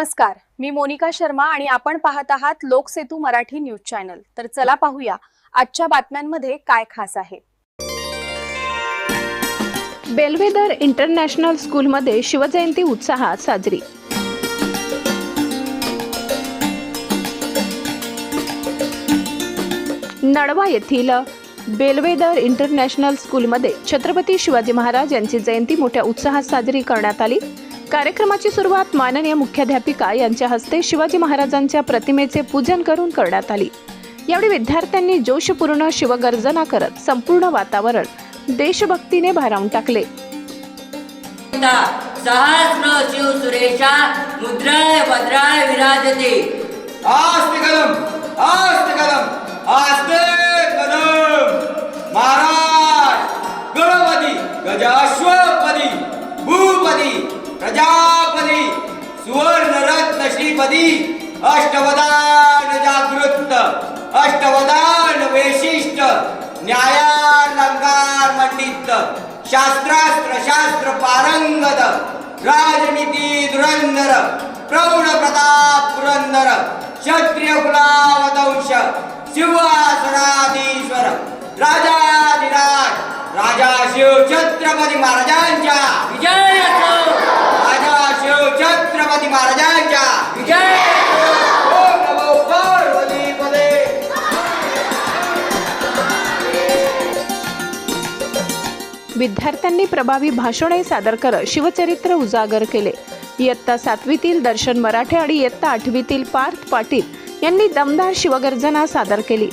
नमस्कार, मी मोनिका शर्मा आणि आपण पाहत आहात लोकसेतू मराठी न्यूज चॅनल। तर चला पाहूया आजच्या बातम्यांमध्ये काय खास आहे। बेलवेदर इंटरनॅशनल स्कूलमध्ये शिवजयंती उत्साहात साजरी। नडवा येथील बेलवेदर इंटरनॅशनल स्कूलमध्ये छत्रपती शिवाजी महाराज यांची जयंती मोठ्या उत्साहात साजरी करण्यात आली। कार्यक्रमाची सुरुवात माननीय मुख्याध्यापिका यांच्या हस्ते शिवाजी महाराजांच्या प्रतिमेचे पूजन करून करण्यात आली। यावेळी विद्यार्थ्यांनी जोशपूर्ण शिवगर्जना करत संपूर्ण वातावरण देशभक्तीने भारावून टाकले। सहस्र शिव सुरेशा मुद्राय भद्राय विराजते। आस्ते कदम महाराज गणपती गजाश्वपदी भूपदी प्रजापदी सुवर्ण रत्न श्रीपदी अष्टवदान जागृत अष्टवदान वैशिष्ट न्यायालंकार मंडित शास्त्रास्त्र शास्त्र पारंगत राजनीती धुरंधर प्रौढ प्रताप पुरंदर क्षत्रिय कुलावतंश सिंहासनाधीश्वर राजाधिराज राजा शिव छत्रपती महाराजांच्या विजय असो। राजा शिव छत्रपती महाराजांच्या विजय ओम नमो पार्वती पदे। विद्यार्थ्यांनी प्रभावी भाषणे सादर करत शिवचरित्र उजागर केले। इयत्ता 7वीतील दर्शन मराठे आणि इयत्ता 8वीतील पार्थ पाटील यांनी दमदार शिवगर्जना सादर केली।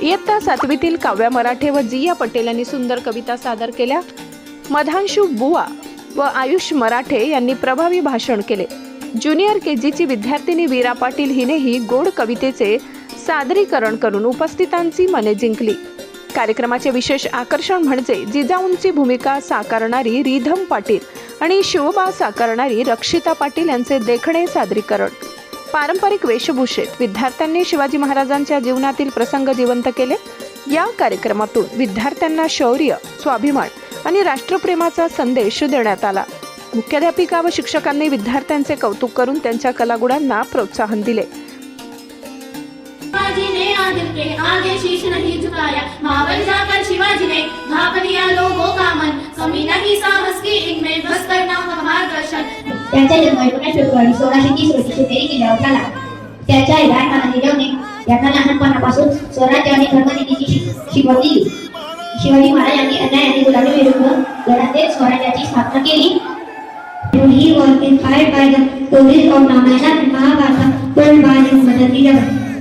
इयत्ता 7वीतील काव्या मराठे व जिया पटेल यांनी सुंदर कविता सादर केल्या। मधांशु बुवा व आयुष मराठे यांनी प्रभावी भाषण केले। ज्युनियर केजीची विद्यार्थिनी वीरा पाटील हिनेही गोड कवितेचे सादरीकरण करून उपस्थितांची मने जिंकली। कार्यक्रमाचे विशेष आकर्षण म्हणजे जिजाऊंची भूमिका साकारणारी रिधम पाटील आणि शिवबा साकारणारी रक्षिता पाटील यांचे देखणे सादरीकरण। पारंपरिक वेशभूषेत विद्यार्थ्यांनी शिवाजी महाराजांच्या जीवनातील प्रसंग जिवंत केले। या कार्यक्रमातून विद्यार्थ्यांना शौर्य, स्वाभिमान आणि राष्ट्रप्रेमाचा संदेश देण्यात आला। मुख्याध्यापिका व शिक्षकांनी विद्यार्थ्यांचे कौतुक करून त्यांच्या कलागुणांना प्रोत्साहन दिले। शिवाजी ने आदिल के आगे शीश नहीं झुकाया, महाबल जाकर शिवाजी ने भाप लिया लोगों का मन, कमी नहीं साहस की इनमें बस करना हमारा दर्शन। त्याचा जन्म 19 फेब्रुवारी 1630 रोजी शिवनेरी किल्ल्यावर झाला। त्याच्या लहानपणा जिजाऊने त्यांना लहानपणापासून स्वराज्य आणि धर्मनीतीची शिकवण दिली। शिवाजी महाराजांनी अन्याय आणि गुलामीविरुद्ध लढत देत स्वराज्याची स्थापना केली। He was inspired by the stories of Ramayana and Mahabharata told by his mother Jijau.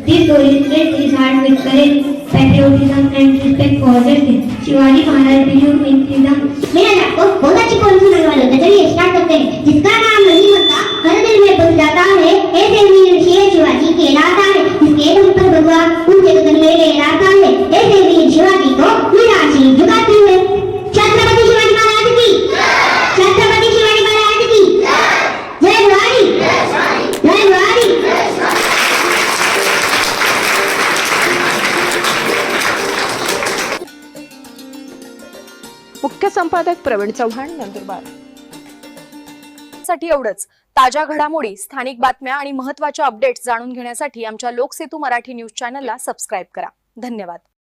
These stories filled his heart with courage, patriotism and respect for justice. Shivaji Maharaj believed in freedom. मेरा आपको बहुत अच्छी कौन सी लगने वाला है? चलिए start करते हैं। जिसका नाम नहीं बनता हर दिल में बस जाता है, ऐसे वीर शेर शिवाजी कहलाता है। जिसके दम पर भगवान उनके बदन में लहराता है, ऐसे वीर शिवाजी को मेरा आशीर्वाद झुकाती है। छत्रपति शिवाजी महाराज की छत्रपति शिवाजी महाराज की जय भवानी जय भवानी। मुख्य संपादक प्रवीण चव्हाण, नंदुरबार। साठी एवढंच। ताज्या घडामोडी, स्थानिक बातम्या आणि महत्त्वाच्या अपडेट्स जाणून घेण्यासाठी आमच्या लोकसेतू मराठी न्यूज चॅनलला सबस्क्राइब करा। धन्यवाद।